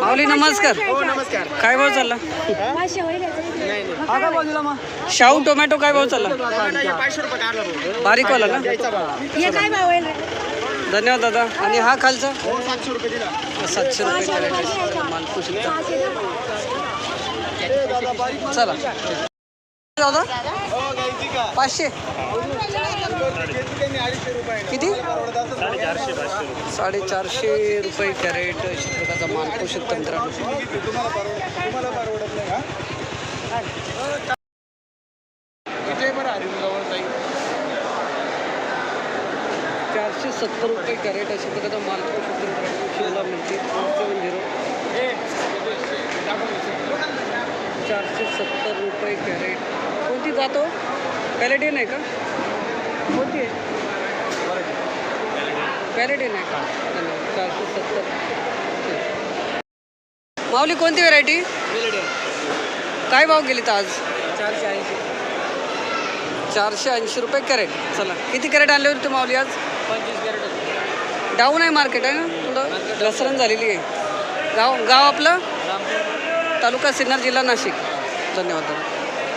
माऊली नमस्कार. नमस्कार. काय भाव चालला? शाहू टोमॅटो काय भाव चालला? 500 रुपये काढला भाऊ. बारीक वाला ना? काय भाव आहे? धन्यवाद दादा. आणि हा खालचा 700 रुपये दिला. 700 रुपये कॅरेट आहे. माल खुश चला दादा 500 किती? 450 रुपये कॅरेट अशा प्रकारचा माल पोषक तंत्रानं. ₹470 रुपये कॅरेट अशा प्रकारचा माल पोषक तंत्रानं शिमला मिरची 470 रुपये कॅरेट. कोणती जातो? पॅलेटियन आहे का? कोणती आहे? पॅलेटियन आहे का? 470. माऊली कोणती व्हेरायटी? काय भाव गेली तर आज? 480 रुपये कॅरेट. चला किती कॅरेट आणले होते माऊली आज? 25 कॅरेट. डाऊन आहे मार्केट आहे ना थोडं घसरण झालेली आहे. गाव आपलं? तालुका सिन्नर जिल्हा नाशिक. धन्यवाद दादा.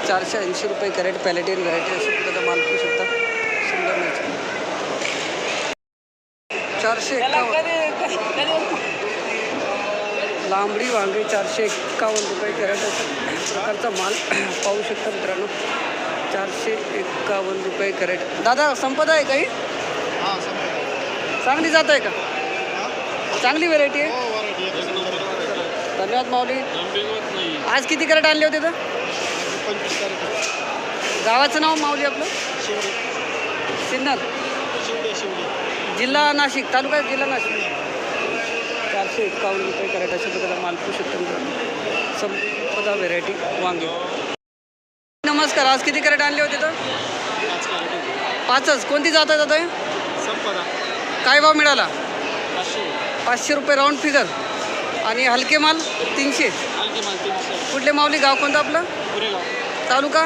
480 रुपये कॅरेट पॅलेटियन व्हरायटी अशा प्रकारचा माल करू शकता. शिमला मिरची 451. लांबडी वांगे 451 रुपये कॅरेट अशा प्रकारचा माल पाहू शकता मित्रांनो. 451 रुपये कॅरेट. दादा संपदा आहे काही? चांगली जात आहे का? चांगली व्हेरायटी आहे. धन्यवाद माऊली. आज किती कॅरेट आणले होते तर? 25 कॅरेट. गावाचं नाव माऊली आपलं? सिन्नर जिल्हा नाशिक तालुका जिल्हा नाशिक. 451 रुपये कॅरेट अशा प्रकारचा माल पाहू शकतो मित्रांनो. संपदा व्हेरायटी वांगे. नमस्कार. आज किती कॅरेट आणले होते तर? 5च. कोणती जात आहे दादा? संपदा. काय भाव मिळाला? 500 रुपये राऊंड फिगर. आणि हलके माल 300. कुठले माऊली? गाव कोणतं आपलं? तालुका?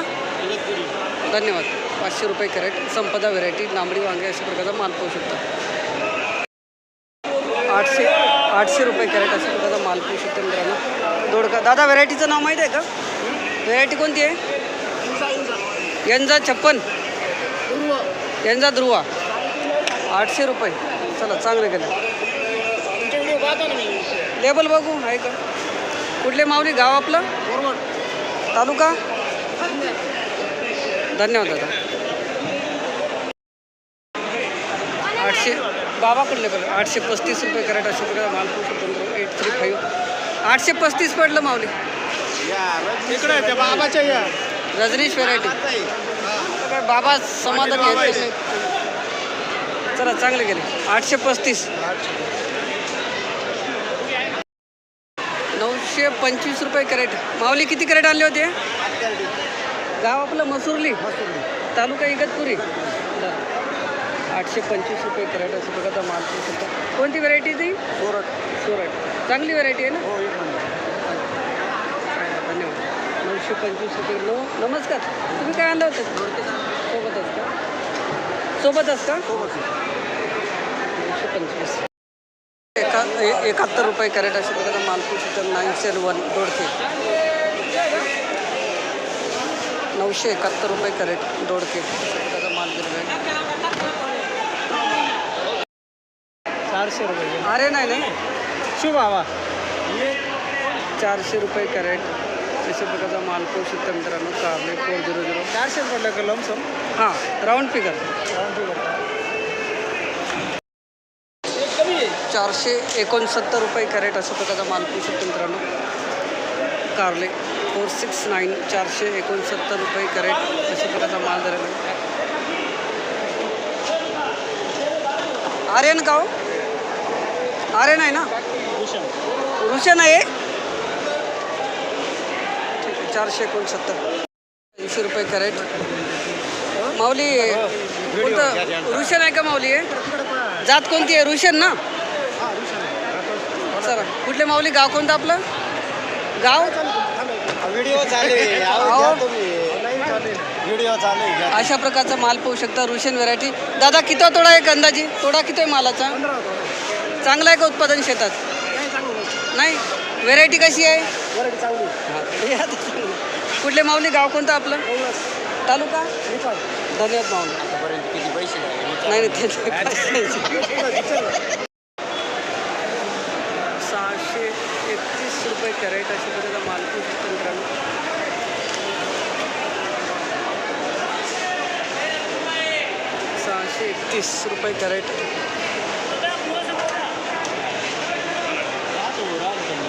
धन्यवाद. 500 रुपये कॅरेट संपदा व्हेरायटी लांबडी वांगे अशा प्रकारचा माल पाहू शकता. 800 रुपये कॅरेट अशा प्रकारचा माल पाहू शकता मित्रांनो. दोडका. दादा व्हेरायटीचं नाव माहीत आहे का? व्हेरायटी कोणती आहे? यंजा 56. यंजा ध्रुवा 800 रुपये. चला चांगले केले. लेबल बघू आहे का? कुठले माऊली? गाव आपलं? तालुका? धन्यवाद दादा. 800 बाबा कुठले बघा. 835 रुपये कॅरेट अशा प्रकारचा माल पाहू शकतो. 835 835 पडलं माऊली. इकडे त्या बाबाच्या या रजनीश व्हेरायटी. काय बाबा समाधान घेतले. चला चांगले गेले. 835. 925 रुपये कॅरेट. माऊली किती कॅरेट आणले होते? गाव आपलं मसुर्ली तालुका इगतपुरी. 825 रुपये कॅरेट असं प्रकारचा माल पाहू शकता. कोणती व्हेरायटी ती? सोरट. चांगली व्हेरायटी आहे ना? धन्यवाद. 925 रुपये. नमस्कार. तुम्ही काय आणलं होतं? सोबतच का? 925. 71 रुपये कॅरेट अशा प्रकारचा माल पाहू शकता. 901 दोडके. 971 रुपये कॅरेट दोडके अशा प्रकारचा माल दिलेला आहे. 400 रुपये. अरे नाही शुभ हवा. 400 रुपये कॅरेट अशा प्रकारचा माल पाहू शकता मित्रांनो. कारले 400. 400 पडलं का लमसम? हां राऊंड फिगर. 469 रुपये कॅरेट अशा प्रकारचा माल पाहू शकतो मित्रांनो. कारले 469. 469 रुपये कॅरेट अशा प्रकारचा माल झालेला आहे. आर्यन का हो? आर्यन आहे ना? रुशन आहे. ठीक आहे. 469. 80 रुपये कॅरेट. माऊली कोणतं? रुशन आहे का माऊली? आहे जात कोणती आहे? रुशन ना? चला कुठले माऊली? गाव कोणतं आपलं? गाव? व्हिडिओ चालू आहे. व्हिडिओ चालू आहे घ्या. अशा प्रकारचा माल पाहू शकता रुशियन व्हरायटी. दादा किती तोडा आहे अंदाजी? तोडा किती आहे मालाचा? चांगला आहे का उत्पादन शेतात? नाही. व्हेरायटी कशी आहे? कुठले माऊली? गाव कोणतं आपलं? तालुका? धन्यवाद माऊली. किती पैसे नाही नाही ते 631 रुपये कॅरेट अशा प्रकारचा माल पाहू शकता मित्रांनो. 631 रुपये कॅरेट.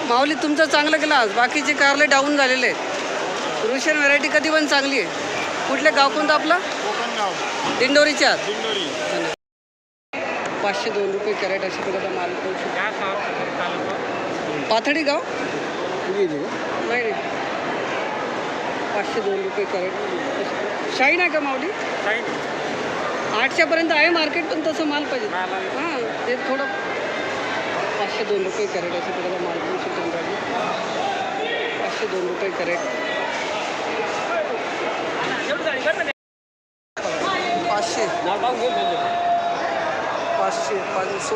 माऊली तुमचं चांगलं केलं आज. बाकीचे कारले डाऊन झालेले आहेत. रुशियन व्हरायटी कधी पण चांगली आहे. कुठले गाव कोणतं आपलं? कोकणगाव दिंडोरीच्या आत. दिंडोरी. 502 रुपये कॅरेट अशा प्रकारचा माल पाहू शकता. पाथडी गाव? नाही नाही. 502 रुपये कॅरेट. शाईन आहे का माऊली? 800पर्यंत आहे मार्केट, पण तसं माल पाहिजे. हां ते थोडं. 502 रुपये कॅरेट अशा प्रकारचा माल पाहू शकतो मित्रांनो. 502 रुपये कॅरेट. 500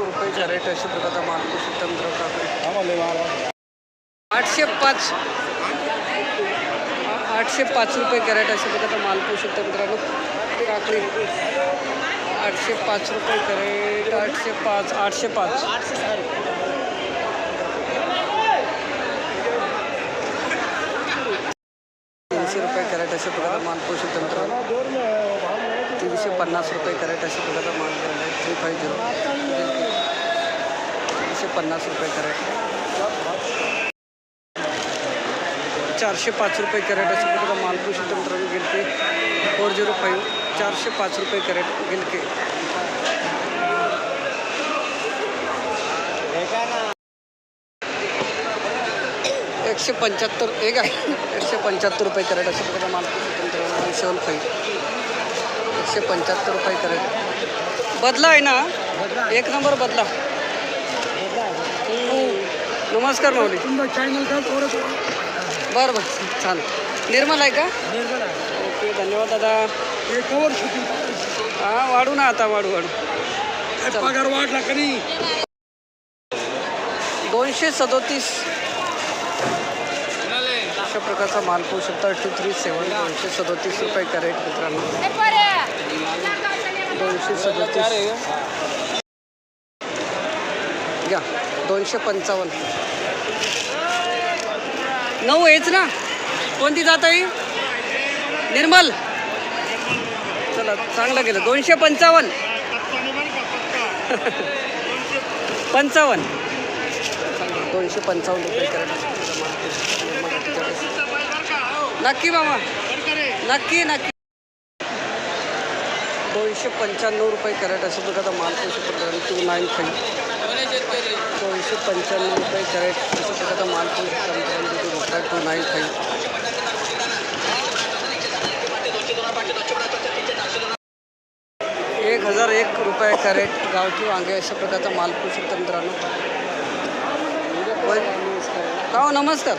रुपये कॅरेट अशा प्रकारचा माल पाहू शकता मित्रांनो. 805 रुपये कॅरेट अशा प्रकारचा माल पाहू शकता मित्रांनो. काकडी 805 रुपये कॅरेट. 805 300 रुपये कॅरेट अशा प्रकारचा माल पाहू शकता मित्रांनो. 350 रुपये कॅरेट अशा प्रकारचा माल झालेला आहे. 350 350 रुपये कॅरेट. 405 रुपये कॅरेट अशा प्रकारचा माल पाहू शकता मित्रांनो. गिलके 405 405 रुपये कॅरेट गिलके. 175 एक आहे. 175 रुपये कॅरेट अशा प्रकारचा माल पाहू शकता मित्रांनो. 175 रुपये कॅरेट. बदला आहे ना? एक नंबर बदला. नमस्कार माऊली. बरं बरं छान. निर्मल आहे का? ओके धन्यवाद दादा. हां वाढू ना आता वाढू. पगार वाढला का नाही? 237 अशा प्रकारचा माल पाहू शकता. 237 237 रुपये कॅरेट मित्रांनो. 237 घ्या. 255 9 हेच ना? कोणती जात आहे? निर्मल. चला चांगलं गेलं. 255 55 255 रुपये कॅरेट. नक्की मामा नक्की नक्की. 295 रुपये कॅरेट अशा प्रकारचा माल पाहू शकतो. 295 295 रुपये कॅरेट अशा प्रकारचा माल पाहू शकतो. 295 1001 रुपये कॅरेट गावठी वांगे अशा प्रकारचा माल पाहू शकतो मित्रांनो. का हो नमस्कार.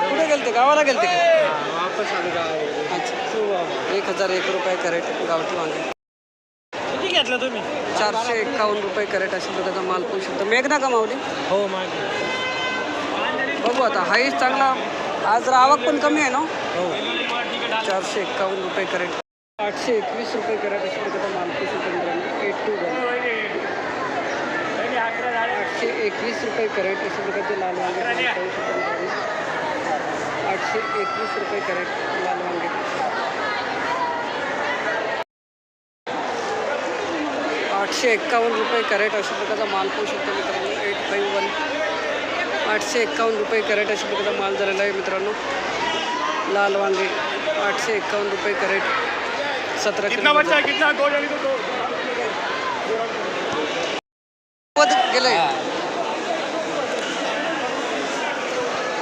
कुठे गेलते? गावाला गेलते का? वापस आलो गाव. अच्छा 1001 रुपये कॅरेट गावठी वांगे. किती घेतलं तुम्ही? 451 रुपये कॅरेट अशा प्रकारचा माल पाहू शकतो. मेघना का माऊली? हो मागे. बघू आता. हाईच चांगला. आज जरा आवक पण कमी आहे ना? हो. 451 रुपये कॅरेट. 821 रुपये कॅरेट अशा प्रकारचा माल पाहू शकतो मित्रांनो. 821 रुपये कॅरेट अशा प्रकारचे लाल वांगे पाहू शकतो मित्रांनो. 821 रुपये कॅरेट लाल वांगे. 851 रुपये कॅरेट अशा प्रकारचा माल पाहू शकतो मित्रांनो. 851 851 रुपये कॅरेट अशा प्रकारचा माल झालेला आहे मित्रांनो. लाल वांगे 851 रुपये कॅरेट. 17 किलो गेलंय.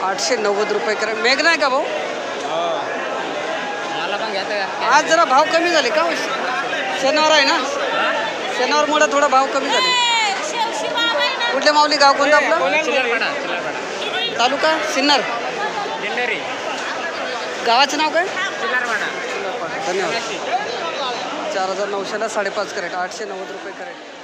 890 रुपये कॅरेट. मेघना आहे का भाऊ? आज जरा भाव कमी झाले का? शनिवार आहे ना? शनिवारमुळे थोडा भाव कमी झाले. कुठले माऊली? गाव कोणतं आपलं? तालुका सिन्नर. गावाचं नाव काय? धन्यवाद. 4,900ला 5.5 कॅरेट, 890 रुपये कॅरेट.